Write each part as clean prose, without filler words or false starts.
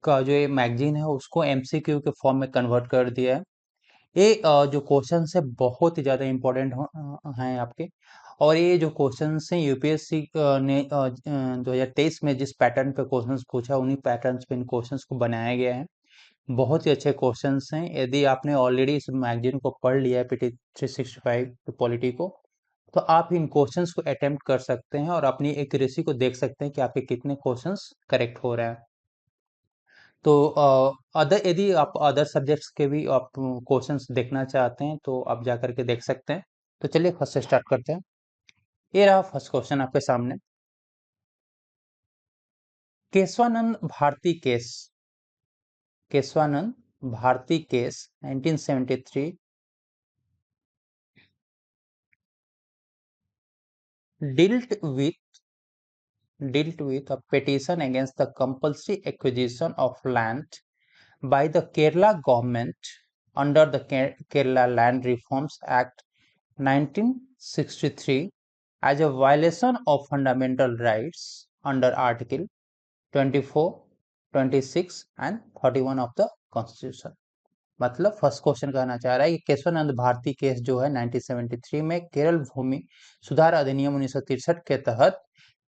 का जो ये मैगजीन है उसको एमसीक्यू के फॉर्म में कन्वर्ट कर दिया है। ये जो क्वेश्चन है बहुत ही ज़्यादा इम्पोर्टेंट हैं आपके, और ये जो क्वेश्चन हैं यूपीएससी ने 2023 में जिस पैटर्न पे क्वेश्चंस पूछा उन्हीं पैटर्न्स पे इन क्वेश्चंस को बनाया गया है। बहुत ही अच्छे क्वेश्चंस हैं। यदि आपने ऑलरेडी इस मैगजीन को पढ़ लिया है पीटी 365 पॉलिटी को, तो आप इन क्वेश्चंस को अटेम्प्ट कर सकते हैं और अपनी एक्यूरेसी को देख सकते हैं कि आपके कितने क्वेश्चंस करेक्ट हो रहे हैं। तो अदर यदि आप अदर सब्जेक्ट्स के भी आप क्वेश्चंस देखना चाहते हैं तो आप जा करके देख सकते हैं। तो चलिए फर्स्ट से स्टार्ट करते हैं। ये रहा फर्स्ट क्वेश्चन आपके सामने। Keshavananda Bharati case, Keshavananda Bharati case 1973 dealt with a petition against the compulsory acquisition of land by the Kerala government under the Kerala Land Reforms Act 1963 as a violation of fundamental rights under Article 24, 26 and 31 of the Constitution। मतलब first question कहना चाह रहा है कि Keshavananda Bharati case जो है 1973 में केरल भूमि सुधार अधिनियम 1963 के तहत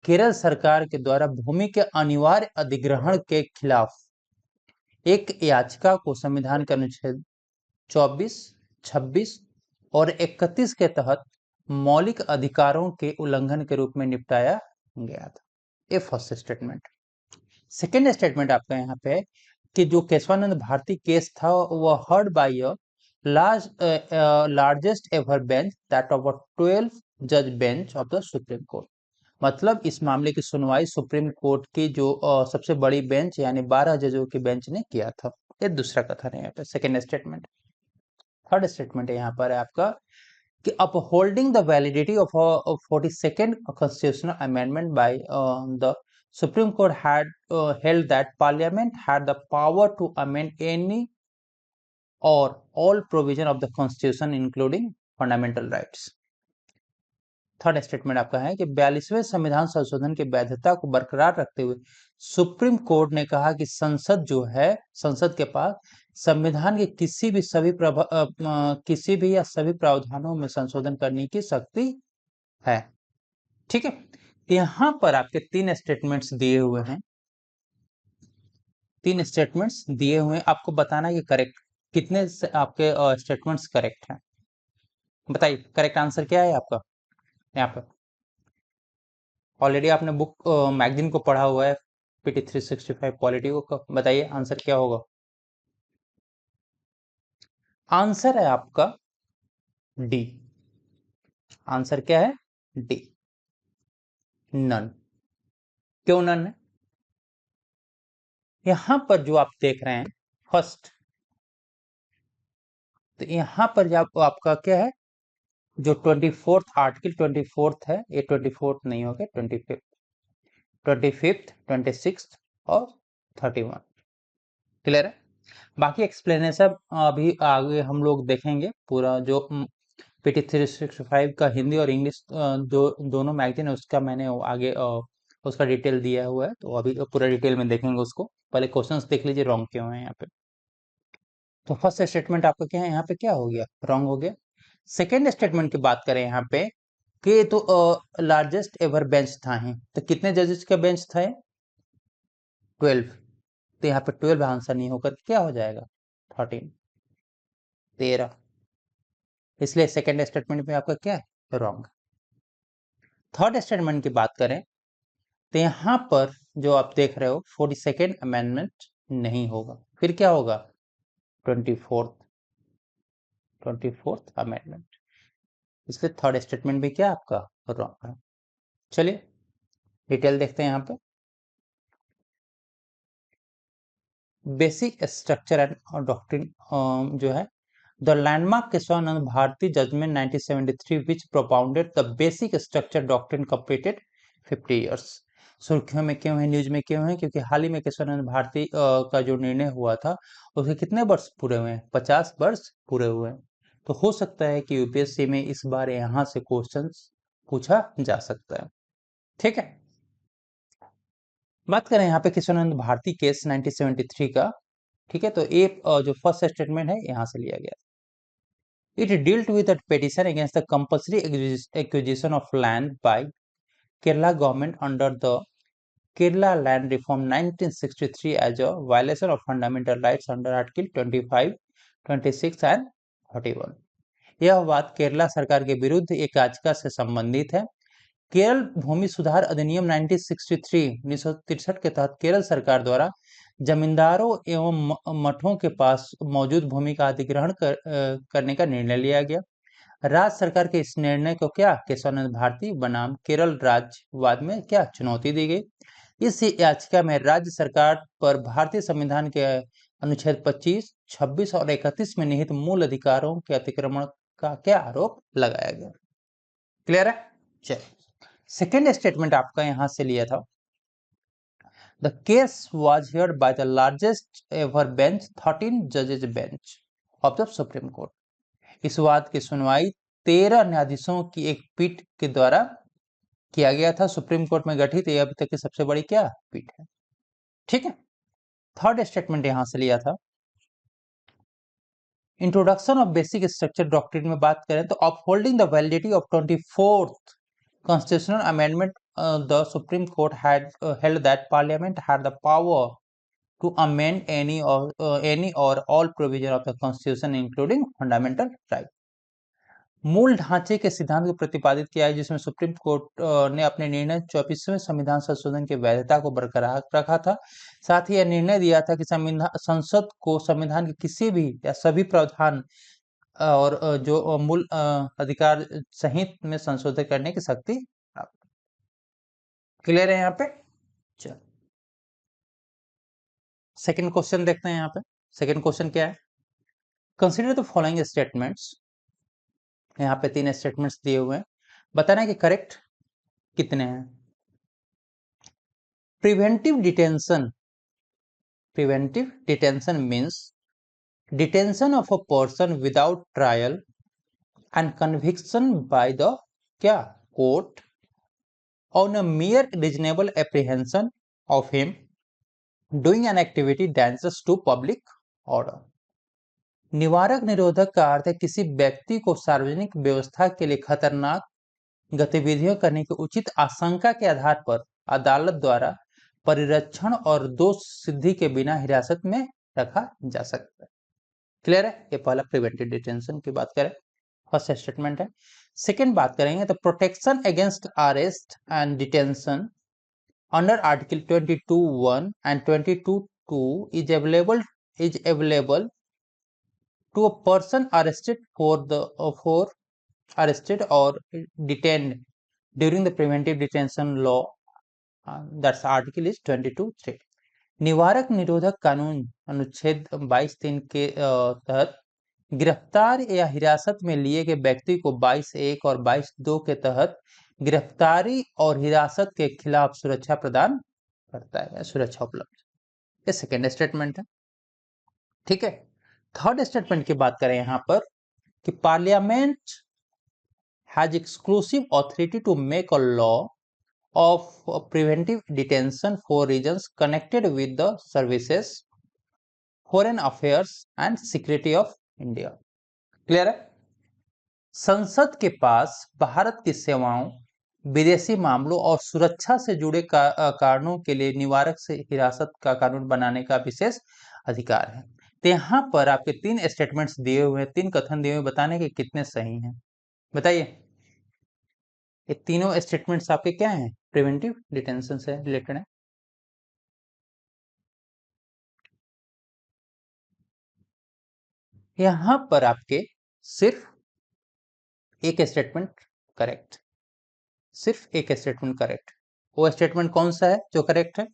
केरल सरकार के द्वारा भूमि के अनिवार्य अधिग्रहण के खिलाफ एक याचिका को संविधान के अनुच्छेद 24, 26 और 31 के तहत मौलिक अधिकारों के उल्लंघन के रूप में निपटाया गया था। ये फर्स्ट स्टेटमेंट। सेकेंड स्टेटमेंट आपका यहाँ पे है कि जो केशवानंद भारती केस था वह heard by a largest ever bench that of 12 जज bench of the supreme court. मतलब इस मामले की सुनवाई सुप्रीम कोर्ट की जो सबसे बड़ी बेंच यानी 12 जजों की बेंच ने किया था। ये दूसरा कथन है यहाँ पे, सेकेंड स्टेटमेंट। थर्ड स्टेटमेंट यहाँ पर है आपका कि upholding the validity of 42nd constitutional amendment by the Supreme Court had held that Parliament had the power to amend any or all provision of the Constitution including fundamental rights। Third statement आपका है कि 42वें संविधान संशोधन की वैधता को बरकरार रखते हुए सुप्रीम कोर्ट ने कहा कि संसद जो है, संसद के पास संविधान के किसी भी या सभी प्रावधानों में संशोधन करने की शक्ति है। ठीक है, यहां पर आपके तीन स्टेटमेंट्स दिए हुए हैं, तीन स्टेटमेंट्स दिए हुए हैं। आपको बताना है कि करेक्ट कितने से आपके स्टेटमेंट्स करेक्ट हैं। बताइए करेक्ट आंसर क्या है आपका। यहाँ पर ऑलरेडी आपने बुक मैगजीन को पढ़ा हुआ है पीटी 365 पॉलिटी को, बताइए आंसर क्या होगा। आंसर है आपका डी। आंसर क्या है, डी, नन। क्यों नन है? यहां पर जो आप देख रहे हैं फर्स्ट, तो यहां पर जब आपका क्या है, जो 24th आर्टिकल 24th है, ये 24th नहीं होगा, 25th, 26th और 31। क्लियर है? बाकी एक्सप्लेनेशन अभी आगे हम लोग देखेंगे। पूरा जो पीटी 365 का हिंदी और इंग्लिश दोनों मैगजीन है उसका मैंने आगे उसका डिटेल दिया हुआ है, तो अभी पूरा डिटेल में देखेंगे उसको। पहले क्वेश्चंस देख लीजिए रॉन्ग क्यों है यहाँ पे। तो फर्स्ट स्टेटमेंट आपका क्या है, यहाँ पे क्या हो गया, रॉन्ग हो गया। सेकेंड स्टेटमेंट की बात करें यहाँ पे कि तो लार्जेस्ट एवर बेंच था ही, तो कितने जजेस का बेंच था, 12। तो यहाँ पे 12 आंसर नहीं होकर क्या हो जाएगा, 13, 13। इसलिए सेकेंड स्टेटमेंट में आपका क्या है, रॉन्ग। थर्ड स्टेटमेंट की बात करें तो यहां पर जो आप देख रहे हो 42nd अमेंडमेंट नहीं होगा, फिर क्या होगा, 24th अमेंडमेंट। इसलिए थर्ड स्टेटमेंट भी क्या आपका रॉन्ग है। चलिए डिटेल देखते हैं यहाँ पे। बेसिक स्ट्रक्चर एंड डॉक्ट्रिन जो है, the landmark Keshavananda Bharati judgement 1973 which propounded the basic structure doctrine completed 50 years. सुर्खियों में क्यों है, न्यूज में क्यों है, क्योंकि हाल ही में केशवानंद भारती का जो निर्णय हुआ था उसके कितने वर्ष पूरे हुए हैं, 50 वर्ष पूरे हुए हैं। तो हो सकता है कि यूपीएससी में इस बार यहाँ से क्वेश्चंस पूछा जा सकता है। ठीक है, बात करें यहाँ पे केशवानंद भारती केस 1973 का, ठीक है, तो ये जो फर्स्ट स्टेटमेंट है यहाँ से लिया गया। It dealt with a petition against the compulsory acquisition of land by Kerala government under the Kerala Land Reform 1963 as a violation of fundamental rights under Article 25, 26 and 41। यह बात केरला सरकार के विरुद्ध एक याचिका से संबंधित है। केरल भूमि सुधार अधिनियम 1963 के तहत केरल सरकार द्वारा जमींदारों एवं मठों के पास मौजूद भूमि का अधिग्रहण करने का निर्णय लिया गया। राज्य सरकार के इस निर्णय को क्या केशवानंद भारती बनाम केरल राज्यवाद में क्या चुनौती दी गई। इस याचिका में राज्य सरकार पर भारतीय संविधान के अनुच्छेद 25, 26 और 31 में निहित मूल अधिकारों के अतिक्रमण का क्या आरोप लगाया गया। क्लियर है? चलिए, सेकेंड स्टेटमेंट आपका यहां से लिया था। The case was heard by the largest ever bench 13 जजेज bench of the supreme court. इस वाद की सुनवाई 13 न्यायाधीशों की एक पीठ के द्वारा किया गया था। सुप्रीम कोर्ट में गठित यह अभी तक की सबसे बड़ी क्या पीठ है। ठीक है, थर्ड स्टेटमेंट यहां से लिया था। Introduction of basic structure doctrine में बात करें तो upholding the validity of 24th constitutional amendment, the Supreme Court had held that Parliament had the power to amend any or all provision of the Constitution, including fundamental right। मूल ढांचे के सिद्धांत को प्रतिपादित किया है, जिसमें सुप्रीम कोर्ट ने अपने निर्णय 24वें संविधान संशोधन की वैधता को बरकरार रखा था। साथ ही यह निर्णय दिया था कि संसद को संविधान के किसी भी या सभी प्रावधान और जो मूल अधिकार सहित में संशोधन करने की शक्ति। क्लियर है यहाँ पे? चल, सेकंड क्वेश्चन देखते हैं। यहाँ पे सेकंड क्वेश्चन क्या है? Consider the following statements. यहाँ पे 3 स्टेटमेंट्स दिए हुए हैं, बताना है कि करेक्ट कितने हैं। Preventive detention means detention of a person without trial and conviction by the क्या court on a mere reasonable apprehension of him doing an activity dangerous to public order। निवारक निरोधक का अर्थ है किसी व्यक्ति को सार्वजनिक व्यवस्था के लिए खतरनाक गतिविधियों करने की उचित आशंका के आधार पर अदालत द्वारा परिरक्षण और दोष सिद्धि के बिना हिरासत में रखा जा सकता है। क्लियर है? ये पहला प्रिवेंटिव डिटेंशन की बात करें, फर्स्ट स्टेटमेंट है। सेकेंड बात करेंगे तो protection against arrest and detention under article 22(1) and 22(2) is available to a person arrested for arrested or detained during the preventive detention law, that's article is 22(3)। निवारक निरोधक कानून अनुच्छेद 22(3) के तहत गिरफ्तार या हिरासत में लिए गए व्यक्ति को 22(1) और 22(2) के तहत गिरफ्तारी और हिरासत के खिलाफ सुरक्षा प्रदान करता है, सुरक्षा उपलब्ध। ये सेकेंड स्टेटमेंट है। ठीक है, थर्ड स्टेटमेंट की बात करें यहां पर कि parliament has exclusive authority to make a law of preventive detention for reasons connected with the services, foreign affairs and security of India. Clear है? संसद के पास भारत की सेवाओं, विदेशी मामलों और सुरक्षा से जुड़े कारणों के लिए निवारक से हिरासत का कानून बनाने का विशेष अधिकार है। तो यहाँ पर आपके 3 स्टेटमेंट्स दिए हुए हैं, 3 कथन दिए हुए, बताने के कितने सही हैं बताइए। ये तीनों स्टेटमेंट्स आपके क्या हैं? प्रिवेंटिव डिटेंशन से रिलेटेड है। यहां पर आपके सिर्फ एक स्टेटमेंट करेक्ट, सिर्फ एक स्टेटमेंट करेक्ट। वो स्टेटमेंट कौन सा है जो करेक्ट है?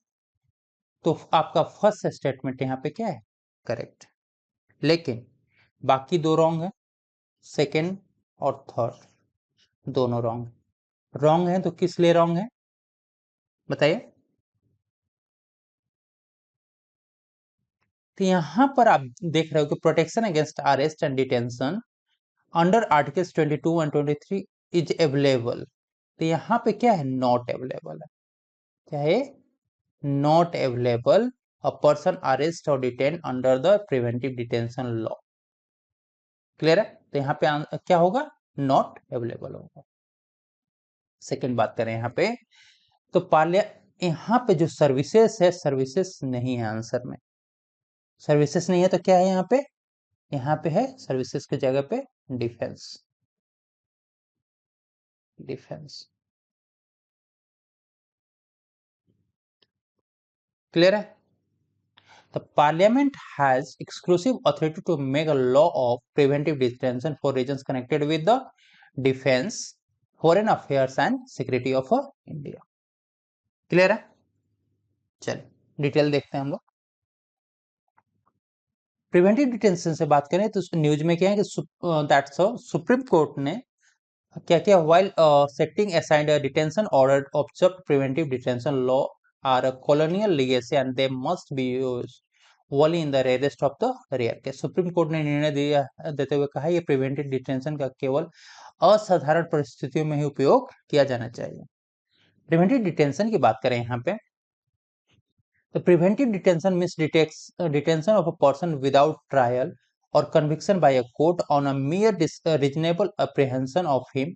तो आपका फर्स्ट स्टेटमेंट यहाँ पे क्या है? करेक्ट। लेकिन बाकी 2 रॉन्ग है, सेकेंड और थर्ड दोनों रॉन्ग है। रॉन्ग है तो किस लिए रॉन्ग है बताइए। तो यहां पर आप देख रहे हो कि protection against arrest and detention under articles 22 and 23 is available. तो यहाँ पे क्या है? नॉट अवेलेबल है। क्या है? Not available a person arrest और detain under the preventive detention law. Clear है? तो यहाँ पे क्या होगा? नॉट अवेलेबल होगा। सेकंड बात करें यहाँ पे, तो यहाँ पे जो सर्विसेज है, सर्विसेज नहीं है आंसर में। सर्विसेज नहीं है तो क्या है यहाँ पे? यहाँ पे है सर्विसेज की जगह पे डिफेंस। डिफेंस क्लियर है? The Parliament has exclusive authority to make a law of preventive detention for reasons connected with the defense, foreign affairs and security of India. Clear है? चलिए डिटेल देखते हैं हम लोग। प्रिवेंटिव डिटेंशन से बात करें तो न्यूज में क्या है कि दैट्स सुप्रीम कोर्ट ने क्या क्या while setting aside a detention order observed preventive detention law are a colonial legacy and they must be used only in the rarest of the rare case। Supreme court ने निर्णय दिया देते हुए कहा यह प्रिवेंटिव डिटेंशन का केवल असाधारण परिस्थितियों में ही उपयोग किया जाना चाहिए। प्रिवेंटिव डिटेंशन की बात करें यहाँ पे, तो preventive detention means detention of a person without trial और conviction by a court on a mere reasonable apprehension of him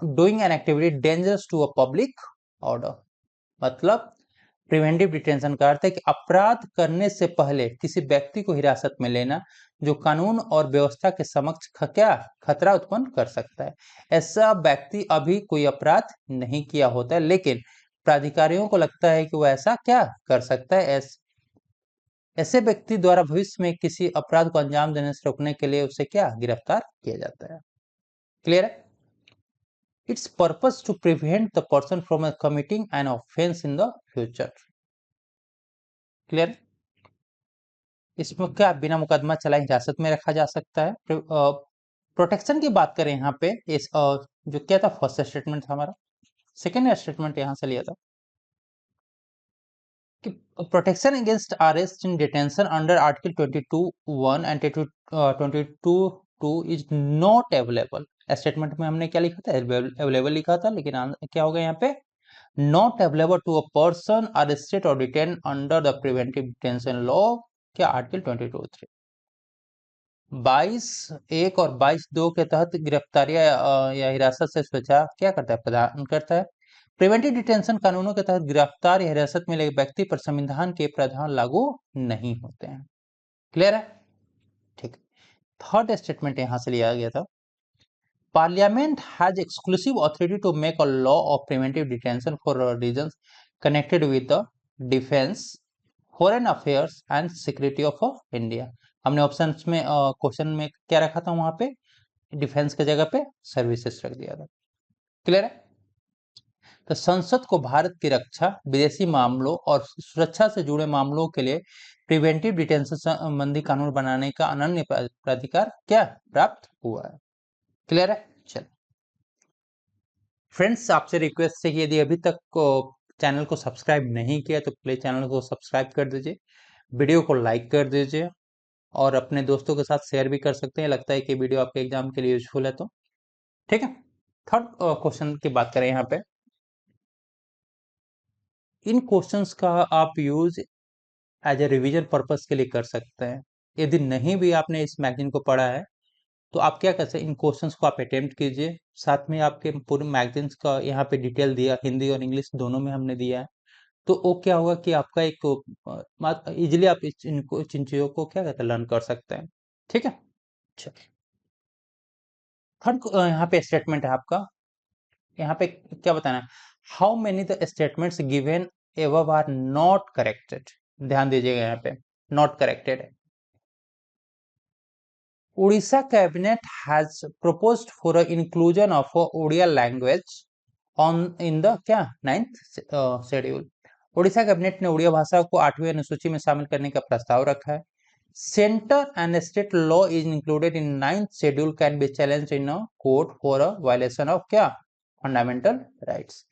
doing an activity dangerous to a public order. मतलब प्रिवेंटिव डिटेंशन का अर्थ है कि अपराध करने से पहले किसी व्यक्ति को हिरासत में लेना जो कानून और व्यवस्था के समक्ष क्या खतरा उत्पन्न कर सकता है। ऐसा व्यक्ति अभी कोई अपराध नहीं किया होता है, लेकिन प्राधिकारियों को लगता है कि वह ऐसा क्या कर सकता है। ऐसे व्यक्ति द्वारा भविष्य में किसी अपराध को अंजाम देने से रोकने के लिए उसे क्या गिरफ्तार किया जाता है। क्लियर है? Its purpose to prevent the person from committing an offense in the future। Clear? इसमें क्या बिना मुकदमा चलाए हिरासत में रखा जा सकता है। प्रोटेक्शन की बात करें यहाँ पे, इस जो क्या था फर्स्ट स्टेटमेंट था हमारा, सेकेंड स्टेटमेंट यहाँ से लिया था कि protection against arrest in detention under article 22(1) and 22(2) is not available. Statement में हमने क्या लिखा था? अवेलेबल लिखा था, लेकिन क्या होगा यहाँ पे? Not available to a person arrested और detain under the preventive detention law, क्या आर्टिकल 22(3)। 22(1) और 22(2) के तहत गिरफ्तारी या हिरासत से बचाव क्या करता है? प्रदान करता है। प्रिवेंटिव डिटेंशन कानूनों के तहत गिरफ्तार या हिरासत में लगे व्यक्ति पर संविधान के प्रावधान लागू नहीं होते हैं। क्लियर है? ठीक। थर्ड स्टेटमेंट यहां से लिया गया था, Parliament has exclusive authority to make a law of preventive detention for reasons connected with the defense, foreign affairs and security of India। हमने ऑप्शंस में क्वेश्चन में क्या रखा था? वहां पे डिफेंस की जगह पे सर्विसेज रख दिया था। क्लियर है? तो संसद को भारत की रक्षा, विदेशी मामलों और सुरक्षा से जुड़े मामलों के लिए प्रिवेंटिव डिटेंशन संबंधी कानून बनाने का अनन्य प्राधिकार क्या प्राप्त हुआ है। क्लियर है? चलो फ्रेंड्स, आपसे रिक्वेस्ट है कि यदि अभी तक चैनल को सब्सक्राइब नहीं किया तो प्लीज चैनल को सब्सक्राइब कर दीजिए, वीडियो को लाइक कर दीजिए और अपने दोस्तों के साथ शेयर भी कर सकते हैं। लगता है कि वीडियो आपके एग्जाम के लिए यूजफुल है तो ठीक है। थर्ड क्वेश्चन की बात करें यहाँ पे, इन क्वेश्चंस का आप use as a revision purpose के लिए कर सकते हैं। यदि नहीं भी आपने इस मैगजीन को पढ़ा है तो आप क्या कर सकते हैं, इन क्वेश्चंस को आप अटेम्प्ट कीजिए। साथ में आपके पूरे मैगजीन्स का यहाँ पे डिटेल दिया, हिंदी और इंग्लिश दोनों में हमने दिया है। तो वो क्या होगा कि आपका एक इजिली आप इन चीजों को क्या कहते हैं लर्न कर सकते हैं। ठीक है। चलिए थर्ड यहाँ पे स्टेटमेंट है आपका, यहाँ पे क्या बताना है, how many the statements given above are not corrected. ध्यान दीजिएगा यहाँ पे नॉट करेक्टेड है। Odisha cabinet has proposed for a inclusion of Odia language on in the क्या 9th शेड्यूल। ओडिशा कैबिनेट ने उड़िया भाषा को 8वीं अनुसूची में शामिल करने का प्रस्ताव रखा है। Centre and state law is included in 9th schedule can be challenge in a court for a violation of क्या फंडामेंटल राइट्स।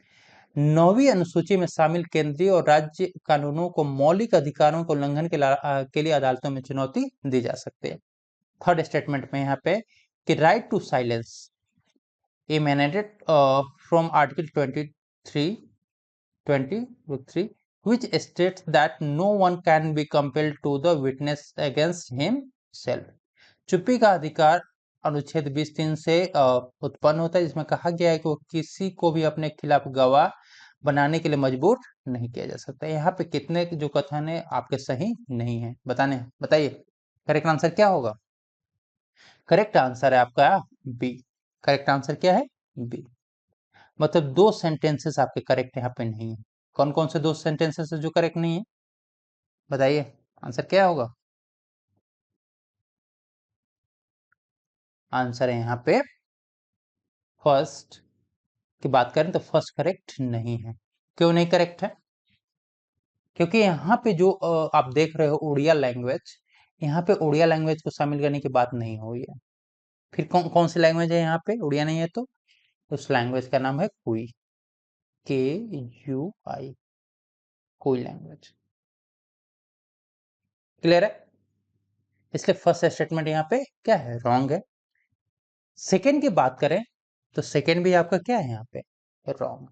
9वीं अनुसूची में शामिल केंद्रीय और राज्य कानूनों को मौलिक अधिकारों के उल्लंघन के लिए अदालतों में चुनौती दी जा सकती है। थर्ड स्टेटमेंट में यहाँ पे कि right to silence emanated from Article 23 which states that no one can be compelled to the witness against himself. चुप्पी का अधिकार अनुच्छेद 20(3) से उत्पन्न होता है, जिसमें कहा गया है कि वो किसी को भी अपने खिलाफ गवाह बनाने के लिए मजबूर नहीं किया जा सकता। यहाँ पे कितने जो कथन है आपके सही नहीं है, बताइए करेक्ट आंसर क्या होगा? करेक्ट आंसर है आपका बी। करेक्ट आंसर क्या है? बी। मतलब 2 सेंटेंसेस आपके करेक्ट यहाँ पे नहीं है। कौन कौन से 2 सेंटेंसेस है जो करेक्ट नहीं है, बताइए आंसर क्या होगा? आंसर है यहाँ पे फर्स्ट की बात करें तो फर्स्ट करेक्ट नहीं है। क्यों नहीं करेक्ट है? क्योंकि यहाँ पे जो आप देख रहे हो उड़िया लैंग्वेज, यहाँ पे उड़िया लैंग्वेज को शामिल करने की बात नहीं हुई है। फिर कौन कौन सी लैंग्वेज है यहाँ पे? उड़िया नहीं है तो उस लैंग्वेज का नाम है कुई, KUI, कुई लैंग्वेज। क्लियर है? इसलिए फर्स्ट स्टेटमेंट यहाँ पे क्या है? रॉन्ग है। सेकेंड की बात करें तो सेकेंड भी आपका क्या है यहाँ पे? रॉन्ग।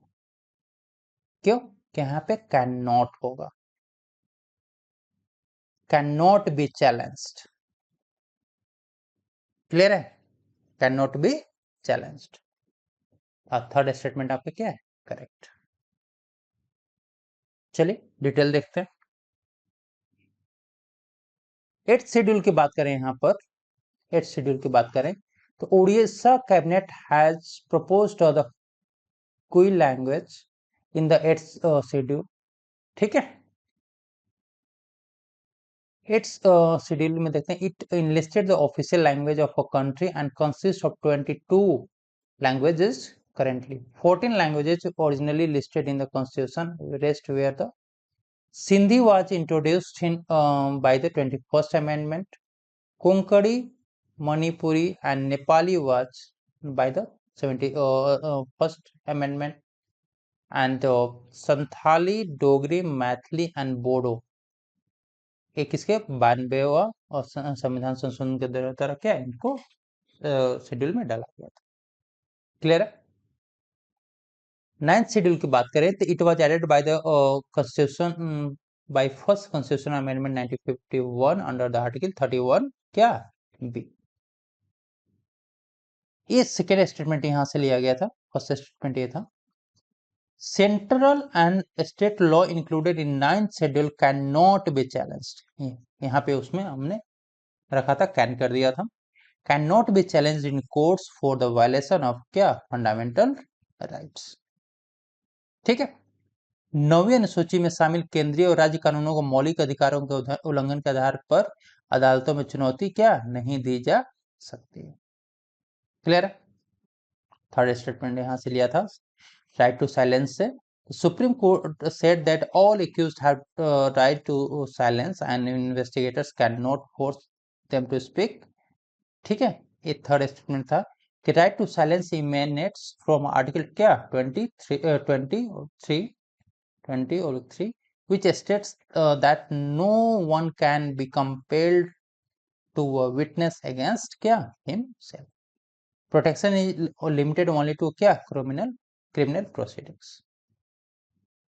क्यों? कि यहाँ पे कैन नॉट होगा, can not be challenged. Clear है? Can not be challenged. और थर्ड स्टेटमेंट आपका क्या है? करेक्ट। चलिए डिटेल देखते हैं। 8th शेड्यूल की बात करें, यहाँ पर 8th शेड्यूल की बात करें तो Orissa cabinet has proposed the Kui language in the 8th schedule. ठीक है, 8th शेड्यूल में देखते हैं, it enlisted the official language of a country and consists of 22 languages currently. 14 languages originally listed in the constitution, rest were the Sindhi was introduced in by the 21st amendment. Konkani, Manipuri and Nepali was by the 71st amendment, and Santhali, Dogri, Maithili and Bodo एक इसके 92वां और संविधान संशोधन के द्वारा क्या है, इनको शेड्यूल में डाला गया था। क्लियर है? 9th शेड्यूल की बात करें तो it was added by the constitution by first constitution amendment 1951 under the article 31 क्या बी। ये सेकेंड स्टेटमेंट यहां से लिया गया था, फर्स्ट स्टेटमेंट ये था, central and state law included in 9th schedule can not be challenged. यहाँ पे उसमें हमने रखा था, कैन कर दिया था। Can not be challenged in courts for the violation of क्या? Fundamental rights. ठीक है, 9वीं अनुसूची में शामिल केंद्रीय और राज्य कानूनों को मौलिक अधिकारों के उल्लंघन के आधार पर अदालतों में चुनौती क्या नहीं दी जा सकती है। क्लियर है? थर्ड स्टेटमेंट यहां से लिया था, राइट टू साइलेंस से। Supreme court said that all accused have right to silence and investigators can not force them to speak. ठीक है, ये थर्ड स्टेटमेंट था कि right to silence emanates from article क्या 20 और 3 which states that no one can be compelled to witness against क्या himself. Protection is limited only to क्या criminal proceedings.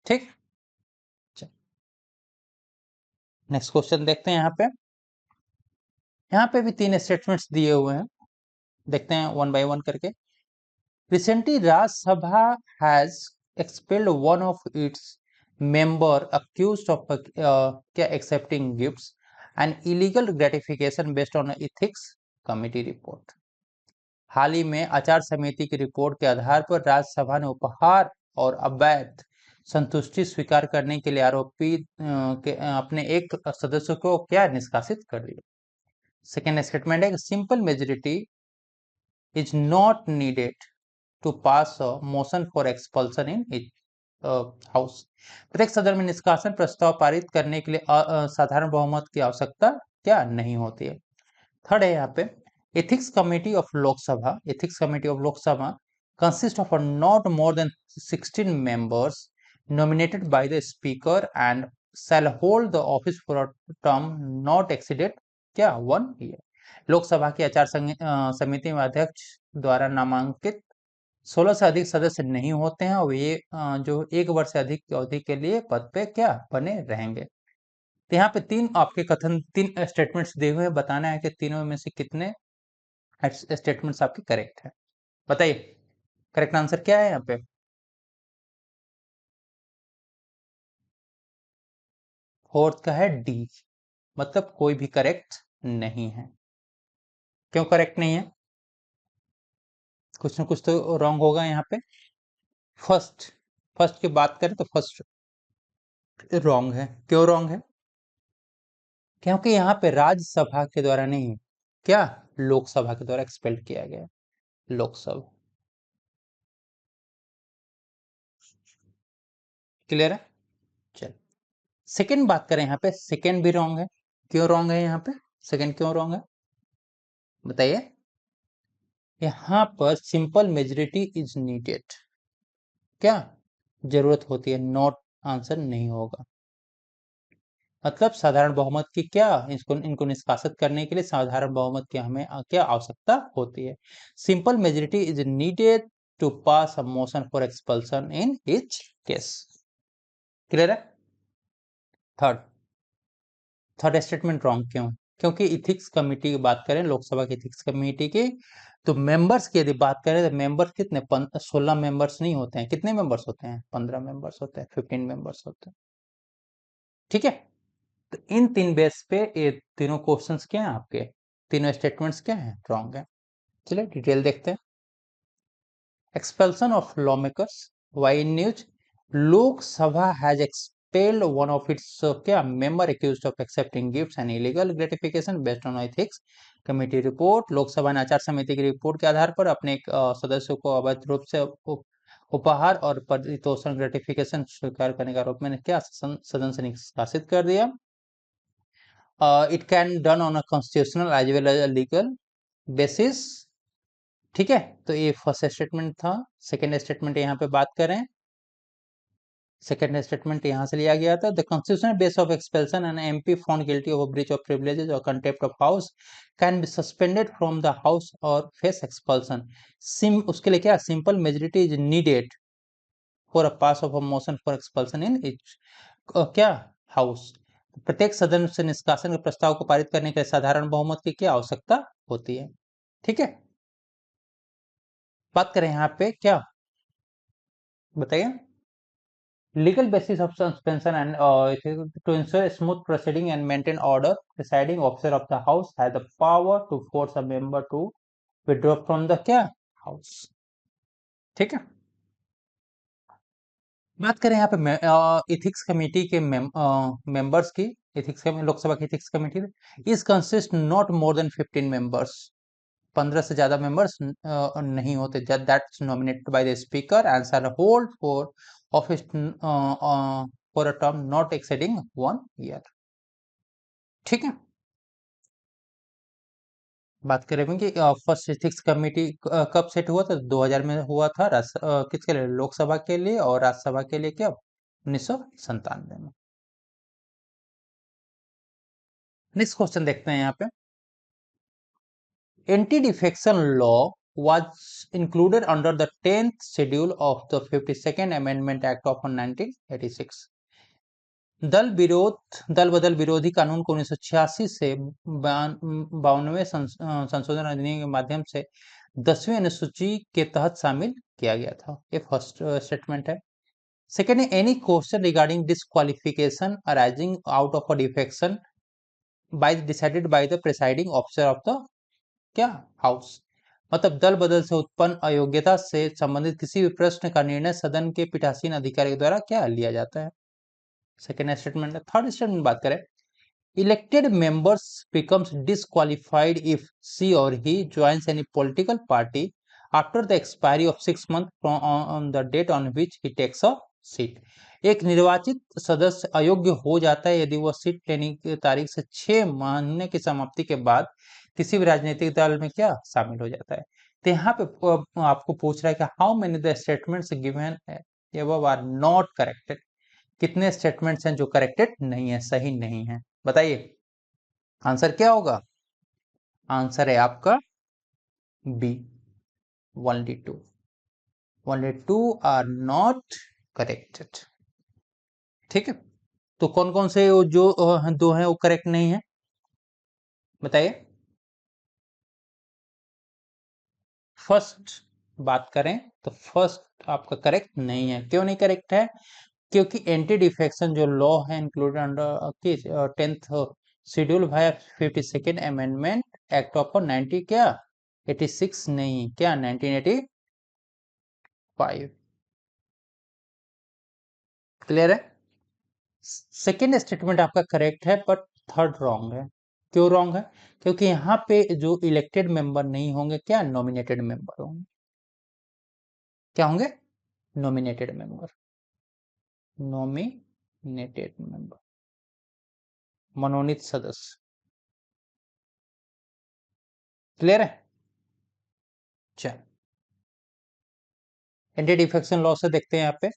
ठीक, नेक्स्ट क्वेश्चन देखते हैं। यहाँ पे भी 3 स्टेटमेंट्स दिए हुए हैं, देखते हैं वन बाय वन करके। Recently, Raj Sabha has expelled one of its member accused of accepting gifts and illegal gratification based on ethics committee report. हाल ही में आचार समिति की रिपोर्ट के आधार पर राज्यसभा ने उपहार और अवैध संतुष्टि स्वीकार करने के लिए आरोपी अपने एक सदस्य को क्या निष्कासित कर दिया। सेकेंड स्टेटमेंट है, simple majority is not needed to pass a motion for expulsion in each house. प्रत्येक सदन में निष्कासन प्रस्ताव पारित करने के लिए साधारण बहुमत की आवश्यकता क्या नहीं होती है। थर्ड है यहाँ पे, ethics committee of Lok Sabha consist of not more than 16 members nominated by the speaker and shall hold the office for a term not exceeded क्या 1 year। लोकसभा की आचार समिति में अध्यक्ष द्वारा नामांकित 16 से अधिक सदस्य नहीं होते हैं और ये जो 1 वर्ष से अधिक की अवधि के लिए पद पे क्या बने रहेंगे। तो यहाँ पे तीन आपके कथन, तीन स्टेटमेंट्स दिए हुए हैं, बताना है कि तीनों में से कितने स्टेटमेंट्स आपके करेक्ट है। बताइए करेक्ट आंसर क्या है यहाँ पे। फोर्थ का है डी, मतलब कोई भी करेक्ट नहीं है। क्यों करेक्ट नहीं है? कुछ ना कुछ तो रॉन्ग होगा यहाँ पे। फर्स्ट, फर्स्ट की बात करें तो फर्स्ट रॉन्ग है। क्यों रॉन्ग है? क्योंकि यहाँ पे राज्यसभा के द्वारा नहीं, क्या लोकसभा के द्वारा एक्सपेल किया गया। लोकसभा, क्लियर है। चल, सेकंड बात करें यहाँ पे, सेकंड भी रॉन्ग है। क्यों रॉन्ग है यहाँ पे? सेकंड क्यों रॉन्ग है बताइए। यहाँ पर सिंपल मेजोरिटी इज नीडेड, क्या जरूरत होती है, नॉट आंसर नहीं होगा। मतलब साधारण बहुमत की क्या, इसको इनको निष्कासित करने के लिए साधारण बहुमत की हमें क्या आवश्यकता होती है। Simple majority is needed to pass a motion for expulsion in each case. Clear है। थर्ड, थर्ड स्टेटमेंट रॉन्ग क्यों? क्योंकि इथिक्स कमेटी की बात करें, लोकसभा की इथिक्स कमेटी की, तो मेंबर्स की यदि बात करें तो मेंबर्स कितने, 16 मेंबर्स नहीं होते हैं। कितने मेंबर्स होते हैं? 15 मेंबर्स होते हैं, 15 मेंबर्स होते हैं। ठीक है। तो इन तीन बेस पे ये तीनों क्वेश्चंस क्या हैं आपके, तीनों स्टेटमेंट्स क्या हैं, रॉन्ग है। चलिए डिटेल देखते हैं। Expulsion of law makers, why news, Lok Sabha has expelled one of its क्या member accused of accepting gifts and illegal gratification based on ethics committee report. Lok Sabha ने आचार समिति की रिपोर्ट के आधार पर अपने एक सदस्यों को अवैध रूप से उपहार और परितोषण ग्रेटिफिकेशन स्वीकार करने के आरोप में क्या सदन से निष्कासित कर दिया। It can done on a constitutional as well as legal basis. ठीक है, तो ये फर्स्ट स्टेटमेंट था। सेकंड स्टेटमेंट यहाँ पे बात करें, सेकंड स्टेटमेंट यहाँ से लिया गया था। The constitutional base of expulsion and MP found guilty of breach of privileges और contempt of house can be suspended from the house और फेस एक्सपल्सन। सिम उसके लिए क्या simple majority is needed for a pass of a motion for expulsion in each क्या house. प्रत्येक सदन से निष्कासन के प्रस्ताव को पारित करने के लिए साधारण बहुमत की क्या आवश्यकता होती है। ठीक है, बात करें यहाँ पे क्या, बताइए। Legal basis of suspension and to ensure smooth proceeding and maintain order, presiding officer of the house has the power to force a member to withdraw from the क्या house। ठीक है, बात करें यहाँ पे इथिक्स कमेटी के members की। Ethics Lok Sabha की ethics committee is consist not more than 15 members. 15 से ज्यादा मेंबर्स नहीं होते। That's nominated by the speaker and shall hold for office for a term not exceeding 1 year. ठीक है, बात करें कि फर्स्ट एथिक्स कमेटी कब सेट हुआ था? 2000 में हुआ था। किसके लिए? लोकसभा के लिए, और राज्यसभा के लिए क्या 1997 में। नेक्स्ट क्वेश्चन देखते हैं यहाँ पे। Anti defection law was included under the 10th schedule of the 52nd Amendment Act of 1986। दल बदल विरोधी कानून को 1986 से 52वें संशोधन अधिनियम के माध्यम से 10वीं अनुसूची के तहत शामिल किया गया था। ये फर्स्ट स्टेटमेंट है। Second, any question regarding disqualification arising out of a defection by decided by the presiding officer of the क्या हाउस। मतलब दल बदल से उत्पन्न अयोग्यता से संबंधित किसी भी प्रश्न का निर्णय सदन के पीठासीन अधिकारी द्वारा क्या लिया जाता है। सेकेंड स्टेटमेंट है। थर्ड स्टेटमेंट बात करें, elected members becomes disqualified if she or he joins any political party after the expiry of 6 months from on the date on which he takes a seat। एक निर्वाचित सदस्य अयोग्य हो जाता है यदि वह सीट लेने की तारीख से 6 महीने की समाप्ति के बाद किसी भी राजनीतिक दल में क्या शामिल हो जाता है। तो यहाँ पे आपको पूछ रहा है कि how many the statements given above are not corrected. कितने स्टेटमेंट्स हैं जो करेक्टेड नहीं है, सही नहीं है, बताइए आंसर क्या होगा। आंसर है आपका B, 1D2। Only 2 are not corrected. ठीक है, तो कौन कौन से जो दो हैं वो करेक्ट नहीं है, बताइए। फर्स्ट बात करें तो फर्स्ट आपका करेक्ट नहीं है। क्यों नहीं करेक्ट है? क्योंकि एंटी डिफेक्शन जो लॉ है इंक्लूडेड अंडर किस 10th schedule via 52nd amendment act of 90 क्या 86 नहीं, क्या 1985। क्लियर है? सेकेंड स्टेटमेंट आपका करेक्ट है, बट थर्ड रॉन्ग है। क्यों रॉन्ग है? क्योंकि यहाँ पे जो इलेक्टेड मेंबर नहीं होंगे, क्या नॉमिनेटेड मेंबर होंगे। क्या होंगे? नॉमिनेटेड मेंबर, नॉमिनेटेड मेंबर, मनोनीत सदस्य। क्लियर है? चल, एंटी डिफेक्शन लॉ से देखते हैं यहाँ पे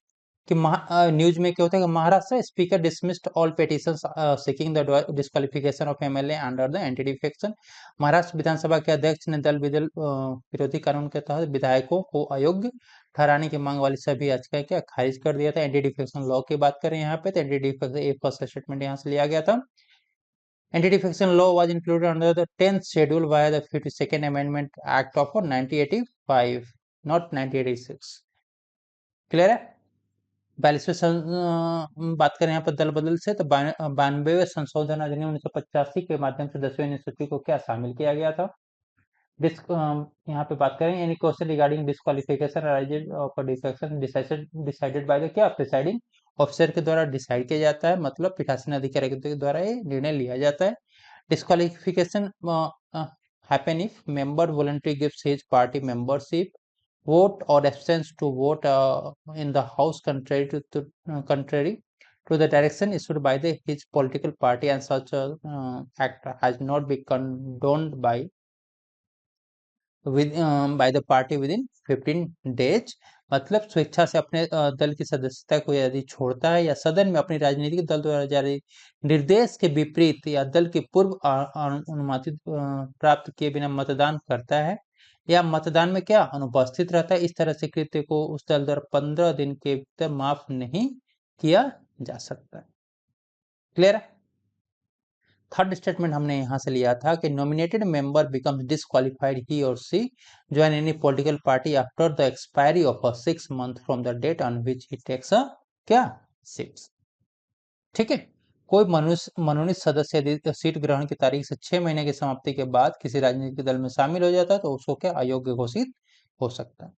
कि न्यूज में क्या होता है कि Maharashtra speaker dismissed all petitions seeking the disqualification of MLA under the anti defection. Maharashtra Vidhan Sabha के अध्यक्ष ने दल विदल विरोधी कानून के तहत विधायकों को अयोग्य ठहराने की मांग वाली सभी याचिकाएं क्या खारिज कर दिया था। एंटी डिफेक्शन लॉ की बात करें यहाँ पे तो एंटी डिफेक्शन एक फर्स्ट स्टेटमेंट यहाँ से लिया गया था। Anti defection law was included under the 10th schedule via the 52nd amendment act of 1985, not 1986। Clear है? 42वें बात करें यहाँ पर दल बदल से तो 92वें संशोधन अधिनियम 1985 के माध्यम से 10वीं अनुसूची को क्या शामिल किया गया था। यहाँ पे बात करें any question regarding disqualification arises of defection decided by the क्या प्रिसाइडिंग ऑफिसर के द्वारा डिसाइड किया जाता है, मतलब पीठासीन अधिकारी के द्वारा ये निर्णय लिया जाता है। Disqualification happen if member voluntary gives his party membership vote or abstains to vote in the house contrary to the direction issued by his political party, and such act has not been condoned by the party within 15 days। मतलब स्वेच्छा से अपने दल की सदस्यता को यदि छोड़ता है या सदन में अपनी राजनीतिक दल द्वारा जारी निर्देश के विपरीत या दल के पूर्व अनुमति प्राप्त किए बिना मतदान करता है या मतदान में क्या अनुपस्थित रहता है, इस तरह से कृत्य को उस दल द्वारा 15 दिन के भीतर माफ नहीं किया जा सकता। क्लियर है? थर्ड स्टेटमेंट हमने यहां से लिया था कि nominated member becomes disqualified he और she join any political party after the expiry of 6 months from the date on which he takes a क्या सीट्स। ठीक है, कोई मनुष्य मनोनीत सदस्य यदि सीट ग्रहण की तारीख से 6 महीने की समाप्ति के बाद किसी राजनीतिक दल में शामिल हो जाता है तो उसको क्या अयोग्य घोषित हो सकता है।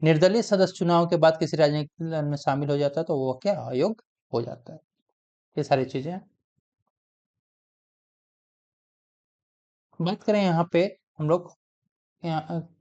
निर्दलीय सदस्य चुनाव के बाद किसी राजनीतिक दल में शामिल हो जाता है तो वो क्या अयोग्य हो जाता है। ये सारी चीजें बात करें यहाँ पे हम लोग यहाँ